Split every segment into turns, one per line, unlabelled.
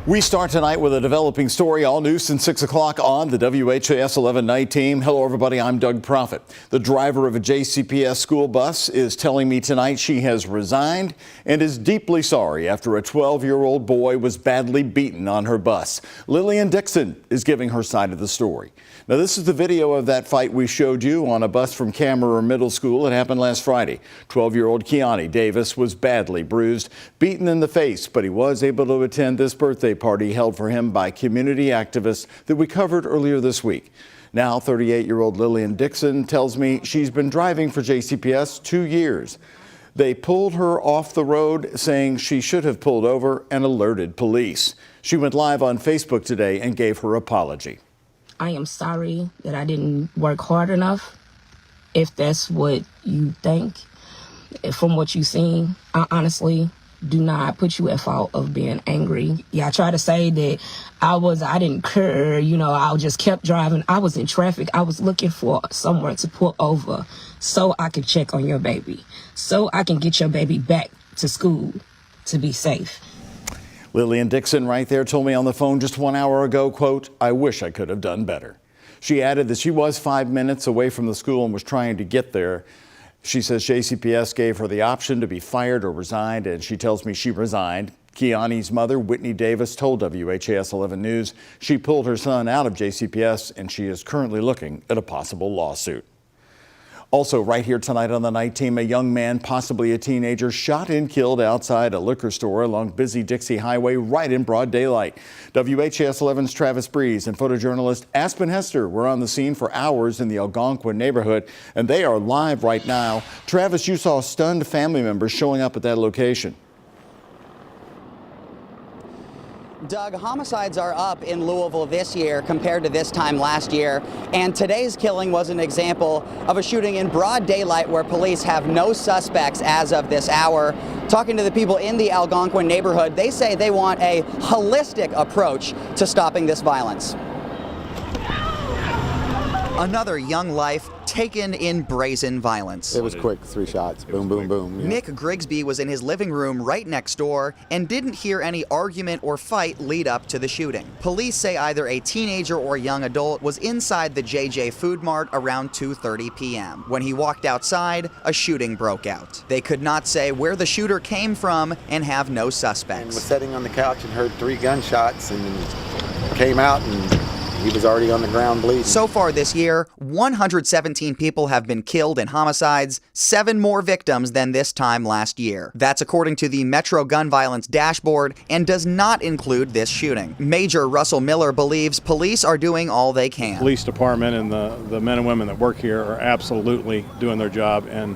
We start tonight with a developing story, all news since 6 o'clock on the WHAS11 night team. Hello, everybody. I'm Doug Proffitt. The driver of a JCPS school bus is telling me tonight she has resigned and is deeply sorry after a 12-year-old boy was badly beaten on her bus. Lillian Dixon is giving her side of the story. Now, this is the video of that fight we showed you on a bus from Cameron Middle School. It happened last Friday. 12-year-old Keani Davis was badly bruised, beaten in the face, but he was able to attend this birthday party held for him by community activists that we covered earlier this week. Now, 38-year-old Lillian Dixon tells me she's been driving for JCPS 2 years. They pulled her off the road, saying she should have pulled over and alerted police. She went live on Facebook today and gave her apology.
I am sorry that I didn't work hard enough, if that's what you think. From what you've seen, I honestly do not put you at fault of being angry. Yeah, I try to say that I didn't care, I just kept driving. I was in traffic. I was looking for somewhere to pull over so I could check on your baby, so I can get your baby back to school to be safe.
Lillian Dixon right there told me on the phone just 1 hour ago, quote, "I wish I could have done better." She added that she was 5 minutes away from the school and was trying to get there. She says JCPS gave her the option to be fired or resigned, and she tells me she resigned. Keani's mother, Whitney Davis, told WHAS11 News she pulled her son out of JCPS and she is currently looking at a possible lawsuit. Also right here tonight on the night team, a young man, possibly a teenager, shot and killed outside a liquor store along busy Dixie Highway right in broad daylight. WHAS11's Travis Breeze and photojournalist Aspen Hester were on the scene for hours in the Algonquin neighborhood, and they are live right now. Travis, you saw stunned family members showing up at that location.
Doug, homicides are up in Louisville this year compared to this time last year, and today's killing was an example of a shooting in broad daylight where police have no suspects as of this hour. Talking to the people in the Algonquin neighborhood, they say they want a holistic approach to stopping this violence. Another young life taken in brazen violence.
It was quick, 3 shots, boom, boom, boom. Yeah.
Nick Grigsby was in his living room right next door and didn't hear any argument or fight lead up to the shooting. Police say either a teenager or young adult was inside the JJ Food Mart around 2:30 p.m. When he walked outside, a shooting broke out. They could not say where the shooter came from and have no suspects.
And was sitting on the couch and heard 3 gunshots and came out and he was already on the ground bleeding.
So far this year, 117 people have been killed in homicides, 7 more victims than this time last year. That's according to the Metro Gun Violence Dashboard and does not include this shooting. Major Russell Miller believes police are doing all they can.
The police department and the men and women that work here are absolutely doing their job, and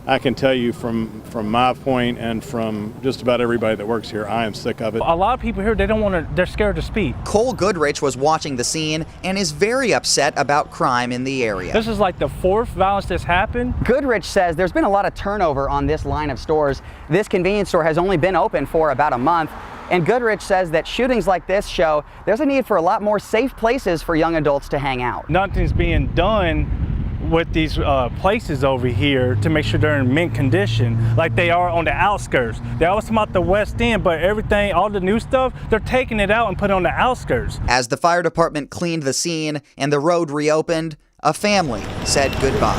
I can tell you from my point and from just about everybody that works here, I am sick of it.
A lot of people here, they're scared to speak.
Cole Goodrich was watching the scene and is very upset about crime in the area.
This is like the 4th violence that's happened.
Goodrich says there's been a lot of turnover on this line of stores. This convenience store has only been open for about a month. And Goodrich says that shootings like this show there's a need for a lot more safe places for young adults to hang out.
Nothing's being done with these places over here to make sure they're in mint condition like they are on the outskirts. They always come out the West End, but everything, all the new stuff, they're taking it out and putting it on the outskirts.
As the fire department cleaned the scene and the road reopened, a family said goodbye.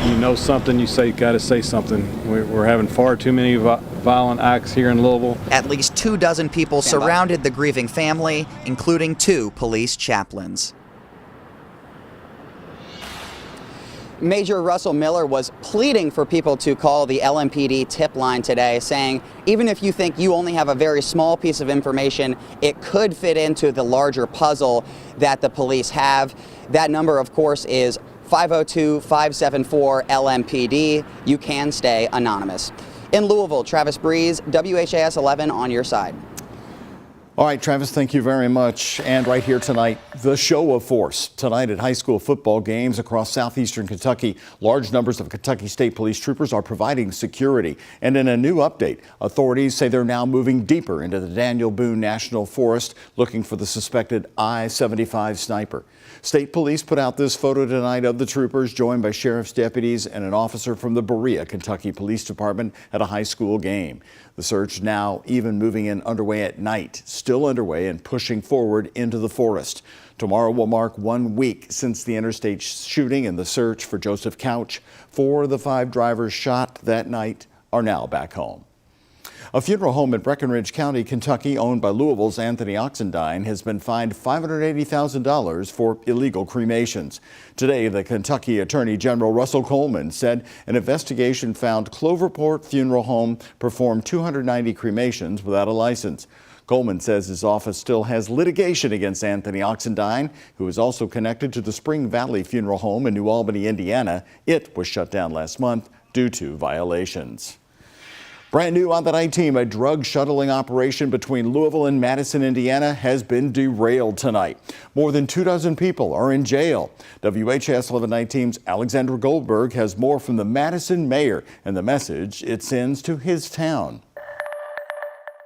You know something, you gotta say something. We're having far too many violent acts here in Louisville.
At least 24 people surrounded the grieving family, including 2 police chaplains. Major Russell Miller was pleading for people to call the LMPD tip line today, saying even if you think you only have a very small piece of information, it could fit into the larger puzzle that the police have. That number, of course, is 502-574-LMPD. You can stay anonymous. In Louisville, Travis Breeze, WHAS 11 on your side.
All right, Travis, thank you very much. And right here tonight, the show of force. Tonight at high school football games across southeastern Kentucky, large numbers of Kentucky State Police troopers are providing security. And in a new update, authorities say they're now moving deeper into the Daniel Boone National Forest, looking for the suspected I-75 sniper. State Police put out this photo tonight of the troopers, joined by sheriff's deputies and an officer from the Berea, Kentucky Police Department at a high school game. The search now even moving in underway at night, still underway and pushing forward into the forest. Tomorrow will mark 1 week since the interstate shooting, and the search for Joseph Couch. 4 of the 5 drivers shot that night are now back home. A funeral home in Breckinridge County, Kentucky, owned by Louisville's Anthony Oxendine, has been fined $580,000 for illegal cremations. Today, the Kentucky Attorney General Russell Coleman said an investigation found Cloverport Funeral Home performed 290 cremations without a license. Coleman says his office still has litigation against Anthony Oxendine, who is also connected to the Spring Valley Funeral Home in New Albany, Indiana. It was shut down last month due to violations. Brand new on the night team, a drug shuttling operation between Louisville and Madison, Indiana has been derailed tonight. More than 24 people are in jail. WHAS11 night team's Alexandra Goldberg has more from the Madison mayor and the message it sends to his town.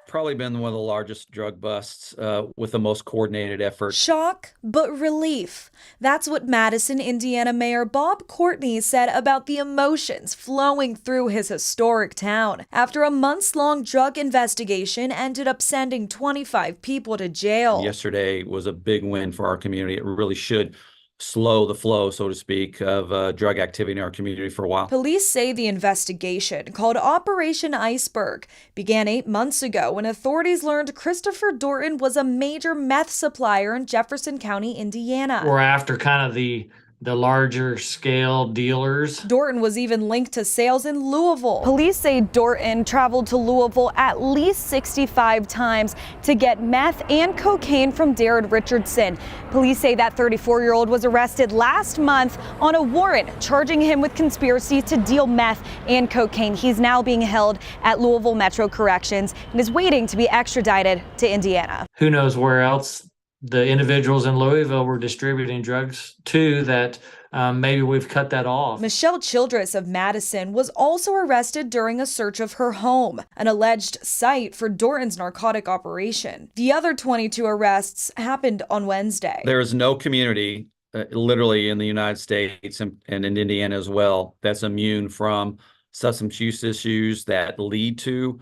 Probably been one of the largest drug busts with the most coordinated effort.
Shock, but relief. That's what Madison, Indiana Mayor Bob Courtney said about the emotions flowing through his historic town after a months-long drug investigation ended up sending 25 people to jail.
Yesterday was a big win for our community. It really should slow the flow, so to speak, of drug activity in our community for a while.
Police say the investigation, called Operation Iceberg, began 8 months ago when authorities learned Christopher Dorton was a major meth supplier in Jefferson County, Indiana.
We're after kind of the larger scale dealers.
Dorton was even linked to sales in Louisville. Police say Dorton traveled to Louisville at least 65 times to get meth and cocaine from Darren Richardson. Police say that 34-year-old was arrested last month on a warrant charging him with conspiracy to deal meth and cocaine. He's now being held at Louisville Metro Corrections and is waiting to be extradited to Indiana.
Who knows where else the individuals in Louisville were distributing drugs to that maybe we've cut that off.
Michelle Childress of Madison was also arrested during a search of her home, an alleged site for Dorton's narcotic operation. The other 22 arrests happened on Wednesday.
There is no community, literally in the United States and in Indiana as well, that's immune from substance use issues that lead to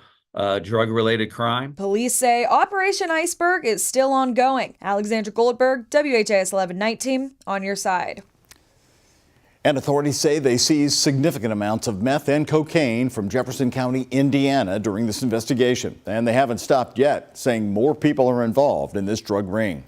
drug-related crime.
Police say Operation Iceberg is still ongoing. Alexandra Goldberg, WHAS 11 Night Team, on your side.
And authorities say they seized significant amounts of meth and cocaine from Jefferson County, Indiana during this investigation. And they haven't stopped yet, saying more people are involved in this drug ring.